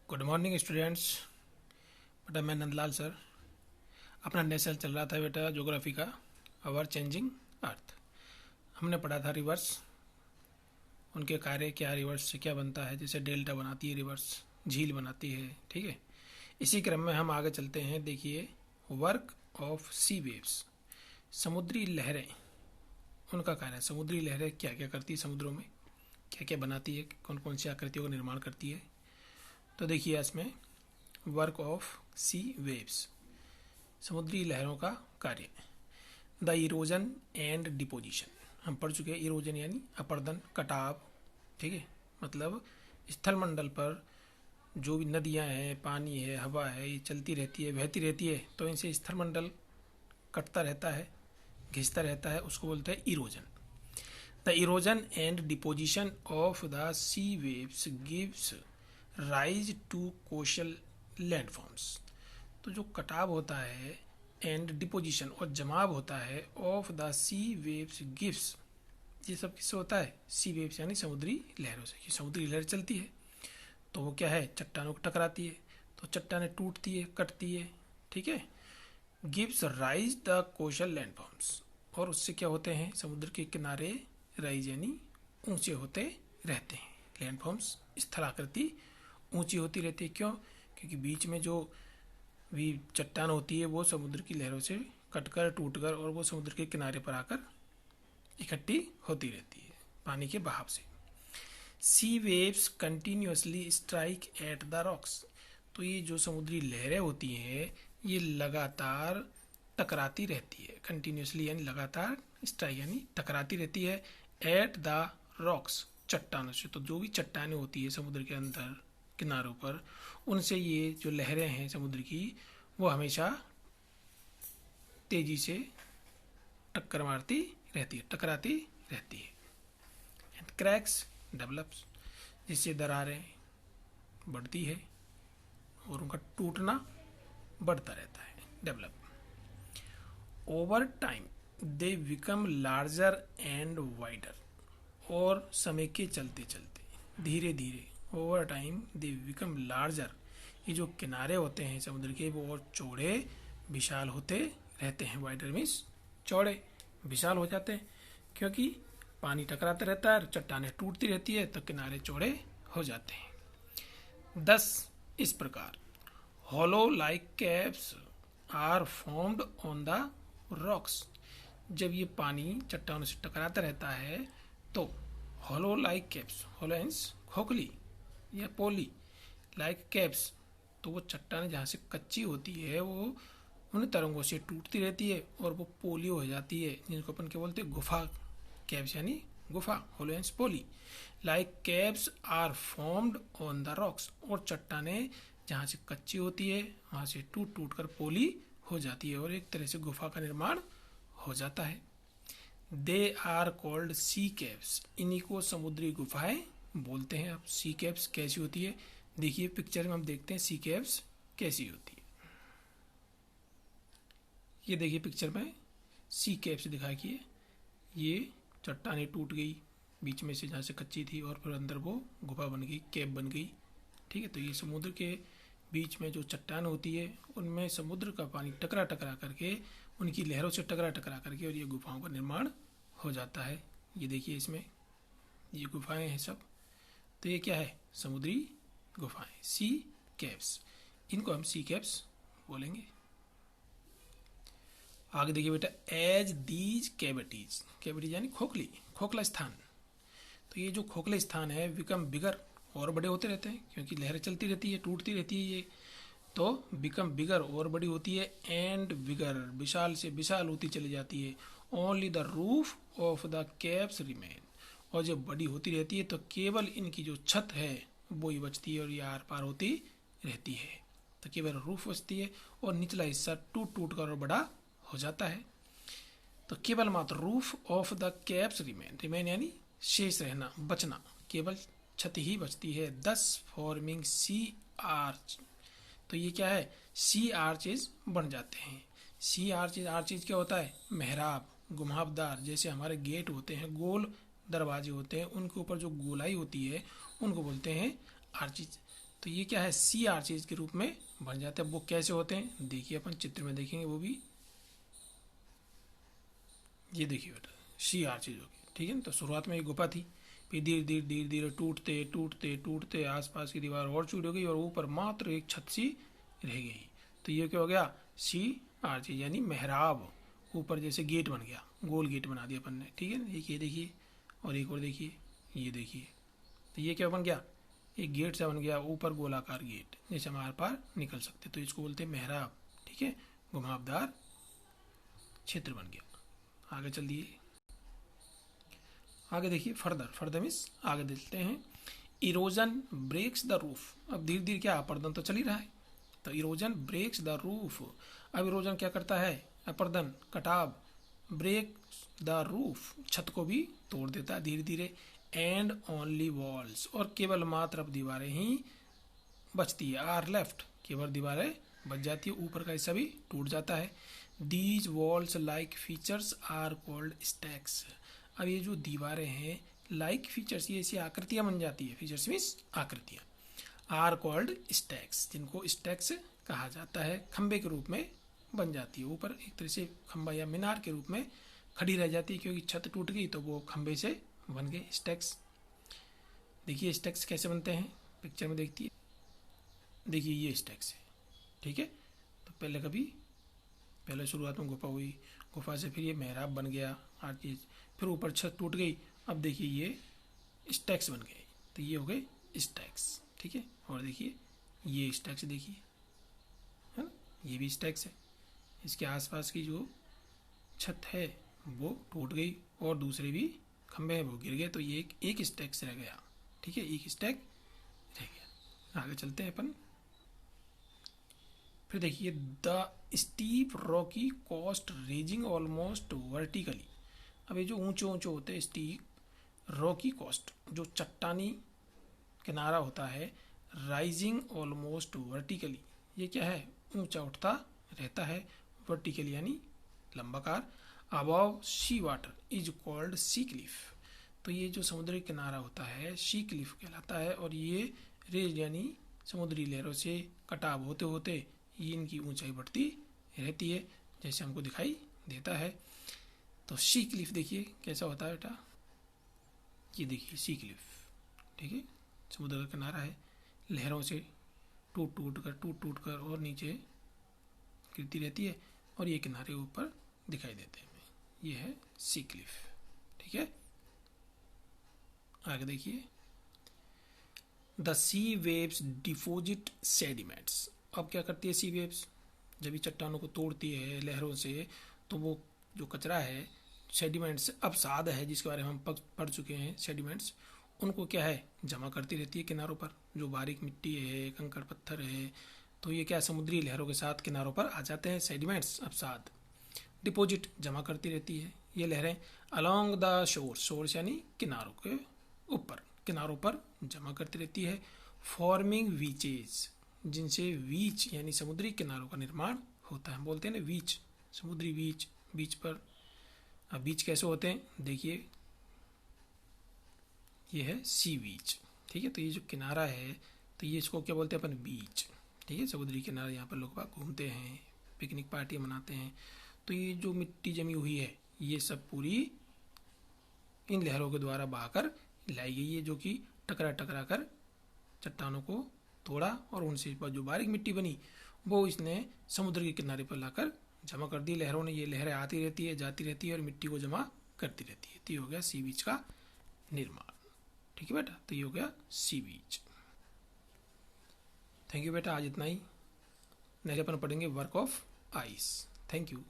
Good morning students. बेटा मैं Nandlal sir. अपना नेशनल चल रहा था बेटा ज्योग्राफी का, अवर चेंजिंग अर्थ। हमने पढ़ा था रिवर्स, उनके कार्य क्या, रिवर्स से क्या बनता है, जैसे डेल्टा बनाती है रिवर्स, झील बनाती है। ठीक है, इसी क्रम में हम आगे चलते हैं। देखिए, वर्क ऑफ सी वेव्स, समुद्री लहरें, उनका कार्य। समुद्री लहरें क्या क्या करती है, समुद्रों में क्या क्या बनाती है, कौन कौन सी आकृतियों का निर्माण करती है। तो देखिए इसमें वर्क ऑफ सी वेव्स, समुद्री लहरों का कार्य। द इरोजन एंड डिपोजिशन, हम पढ़ चुके हैं। इरोजन यानी अपर्दन, कटाव। ठीक है, मतलब स्थल मंडल पर जो भी नदियां हैं, पानी है, हवा है, ये चलती रहती है, बहती रहती है, तो इनसे स्थल मंडल कटता रहता है, घिसता रहता है, उसको बोलते हैं erosion. The erosion and deposition of the sea waves gives rise to coastal landforms. तो जो कटाव होता है एंड डिपोजिशन और जमाव होता है of the sea waves gives, ये सब किससे होता है? सी वेव्स यानी समुद्री लहरों से। कि समुद्री लहर चलती है तो वो क्या है, चट्टानों को टकराती है, तो चट्टानें टूटती है, कटती है। ठीक है, gives rise the coastal landforms, और उससे क्या होते हैं, समुद्र के किनारे राइज यानी ऊंचे होते रहते हैं। लैंडफॉर्म्स स्थलाकृति ऊंची होती रहती है। क्यों? क्योंकि बीच में जो भी चट्टान होती है वो समुद्र की लहरों से कटकर, टूटकर, और वो समुद्र के किनारे पर आकर इकट्ठी होती रहती है पानी के बहाव से। Sea waves continuously strike at the rocks, तो ये जो समुद्री लहरें होती हैं ये लगातार टकराती रहती है। कंटिन्यूसली यानी लगातार, स्ट्राइक यानी टकराती रहती है। एट द रॉक्स, चट्टानों से। तो जो भी चट्टानें होती है समुद्र के अंदर किनारों पर, उनसे ये जो लहरें हैं समुद्र की, वो हमेशा तेजी से टक्कर मारती रहती है, टकराती रहती है। एंड क्रैक्स डेवलप्स, जिससे दरारें बढ़ती है और उनका टूटना बढ़ता रहता है, develop. Over time they become larger and wider, और समय के चलते चलते धीरे धीरे, over time they become larger, ये जो किनारे होते हैं समुद्र के वो और चौड़े विशाल होते रहते हैं। वाइडर मीन्स चौड़े विशाल हो जाते हैं, क्योंकि पानी टकराता रहता है, चट्टानें टूटती रहती है, तो किनारे चौड़े हो जाते हैं। 10 इस प्रकार hollow like caps are formed on the rocks, जब ये पानी चट्टानों से टकराता रहता है तो hollow like caps, hollow means खोखली या पोली, लाइक कैप्स, तो वो चट्टानें जहाँ से कच्ची होती है वो उन तरंगों से टूटती रहती है और वो पोली हो जाती है, जिनको अपन क्या बोलते हैं, गुफा। कैप्स यानी गुफा, होलो मीन्स पोली। Like caps are formed on the rocks, और चट्टानें जहाँ से कच्ची होती है वहाँ से टूट टूट कर पोली हो जाती है और एक तरह से गुफा का निर्माण हो जाता है। They are called sea caps, इन्हीं को समुद्री गुफाएं बोलते हैं। अब सी कैप्स कैसी होती है, देखिए पिक्चर में हम देखते हैं सी कैप्स कैसी होती है। ये देखिए पिक्चर में सी कैप्स दिखाई कि ये चट्टानें टूट गई बीच में से जहाँ से कच्ची थी, और फिर अंदर वो गुफा बन गई, कैप बन गई। ठीक है, तो ये समुद्र के बीच में जो चट्टान होती है उनमें समुद्र का पानी टकरा टकरा करके, उनकी लहरों से टकरा टकरा करके, और ये गुफाओं का निर्माण हो जाता है। ये देखिए इसमें ये गुफाएं हैं सब, तो ये क्या है, समुद्री गुफाएं, सी कैप्स, इनको हम सी कैप्स बोलेंगे। आगे देखिए बेटा, एज दीज कैविटीज, कैविटीज यानी खोखली, खोखला स्थान। तो ये जो खोखले स्थान है बिकम बिगर, और बड़े होते रहते हैं, क्योंकि लहरें चलती रहती है, टूटती रहती है ये, तो बिकम बिगर, और बड़ी होती है। एंड बिगर, विशाल से विशाल होती चली जाती है। Only the roof of the caps remain, और जब बड़ी होती रहती है तो केवल इनकी जो छत है वो ही बचती है और ये आर पार होती रहती है। तो केवल रूफ बचती है और निचला हिस्सा टूट टूट कर और बड़ा हो जाता है। तो केवल मात्र roof of the caps remain, remain यानी शेष रहना, बचना, केवल छत ही बचती है। 10 फॉर्मिंग सी आर्च, तो ये क्या है, सी आर्चेज बन जाते हैं। सी आर्चेज, आर्चेज क्या होता है, मेहराब, घुमावदार, जैसे हमारे गेट होते हैं, गोल दरवाजे होते हैं, उनके ऊपर जो गोलाई होती है उनको बोलते हैं आर्चेज। तो ये क्या है, सी आर्चेज के रूप में बन जाते हैं। वो कैसे होते हैं देखिए, अपन चित्र में देखेंगे वो भी। ये देखिए बेटा, सी आर्चेज होगी, ठीक है ना। तो शुरुआत में एक गुफा थी, फिर धीरे धीरे धीरे धीरे टूटते टूटते टूटते आसपास की दीवार और टूट गई और ऊपर मात्र एक छत सी रह गई। तो ये क्या हो गया, सी आर्चेज यानी मेहराब। ऊपर जैसे गेट बन गया, गोल गेट बना दिया अपन ने, ठीक है ना। एक ये देखिए और एक और देखिए, ये देखिए। तो ये क्या बन गया, एक गेट सा बन गया, ऊपर गोलाकार गेट, जैसे हम आर पार निकल सकते। तो इसको बोलते हैं मेहराब, ठीक है, घुमावदार क्षेत्र बन गया। आगे चल दिए, आगे देखिए, फर्दर मीन्स आगे देखते हैं। Erosion breaks the roof. अब धीरे धीरे क्या अपर्दन तो चल ही रहा है, तो इरोजन ब्रेक्स द रूफ। अब इरोजन क्या करता है, अपर्दन कटाव, ब्रेक द रूफ छत को भी तोड़ देता है धीरे धीरे। एंड ओनली वॉल्स, और केवल मात्र अब दीवारें ही बचती है। आर लेफ्ट, केवल दीवारें बच जाती है, ऊपर का हिस्सा भी टूट जाता है। These walls like features are called stacks. अब ये जो दीवारें हैं लाइक फीचर्स, ये ऐसी आकृतियां बन जाती है, फीचर्स मीन्स आकृतियां, आर कॉल्ड स्टैक्स, जिनको स्टैक्स कहा जाता है, खंबे के रूप में बन जाती है। ऊपर एक तरह से खंबा या मीनार के रूप में खड़ी रह जाती है, क्योंकि छत टूट गई तो वो खंबे से बन गए स्टैक्स। देखिए स्टैक्स कैसे बनते हैं, पिक्चर में देखती है, देखिए ये स्टैक्स है, ठीक है। तो पहले शुरुआत में गुफा हुई, गुफा से फिर ये मेहराब बन गया हर चीज़, फिर ऊपर छत टूट गई, अब देखिए ये स्टैक्स बन गए। तो ये हो गए स्टैक्स, ठीक है। और देखिए ये स्टैक्स देखिए, है ना, ये भी स्टैक्स है। इसके आसपास की जो छत है वो टूट गई और दूसरे भी खंबे हैं वो गिर गए, तो ये एक स्टैक्स रह गया, ठीक है, एक स्टैक रह गया। आगे चलते हैं अपन, फिर देखिए the steep rocky coast raising almost vertically. अब ये जो ऊंचे ऊंचे होते हैं स्टीप रॉकी कोस्ट, जो चट्टानी किनारा होता है, राइजिंग ऑलमोस्ट वर्टिकली, ये क्या है, ऊंचा उठता रहता है, वर्टिकली यानी लंबाकार। Above sea water is called sea cliff. तो ये जो समुद्री किनारा होता है सी क्लिफ कहलाता है, और ये रेज यानी समुद्री लहरों से कटाव होते होते ये इनकी ऊंचाई बढ़ती रहती है, जैसे हमको दिखाई देता है। तो सी क्लिफ देखिए कैसा होता है बेटा, ये देखिए सी क्लिफ, ठीक है, समुद्र का किनारा है, लहरों से टूट टूट कर और नीचे गिरती रहती है, और ये किनारे ऊपर दिखाई देते हैं। ये है सी क्लिफ, ठीक है। आगे देखिए, the sea waves deposit sediments. अब क्या करती है सी वेव्स, जब ये चट्टानों को तोड़ती है लहरों से, तो वो जो कचरा है सेडिमेंट्स, अवसाद है जिसके बारे में हम पढ़ चुके हैं, सेडिमेंट्स, उनको क्या है जमा करती रहती है किनारों पर। जो बारीक मिट्टी है, कंकड़ पत्थर है, तो ये क्या समुद्री लहरों के साथ किनारों पर आ जाते हैं, सेडिमेंट्स अवसाद। डिपॉजिट जमा करती रहती है ये लहरें, अलोंग द शोर, शोर यानी किनारों के ऊपर, किनारों पर जमा करती रहती है। फॉर्मिंग वीचेज, जिनसे वीच यानी समुद्री किनारों का निर्माण होता है। बोलते हैं ना वीच, समुद्री बीच, बीच पर। अब बीच कैसे होते हैं देखिए, ये है सी बीच, ठीक है। तो ये जो किनारा है, तो ये इसको क्या बोलते हैं अपन, बीच, ठीक है। समुद्री किनारा, यहाँ पर लोग बाग घूमते हैं, पिकनिक पार्टी मनाते हैं। तो ये जो मिट्टी जमी हुई है ये सब पूरी इन लहरों के द्वारा बहाकर लाई गई है, जो कि टकरा टकरा कर चट्टानों को तोड़ा, और उनसे जो बारीक मिट्टी बनी वो इसने समुद्र के किनारे पर लाकर जमा कर दी लहरों ने। ये लहरें आती रहती है, जाती रहती है और मिट्टी को जमा करती रहती है। तो ये हो गया सी बीच का निर्माण, ठीक है बेटा। तो ये हो गया सी बीच। थैंक यू बेटा, आज इतना ही। नेक्स्ट अपन पढ़ेंगे work of ice. Thank you.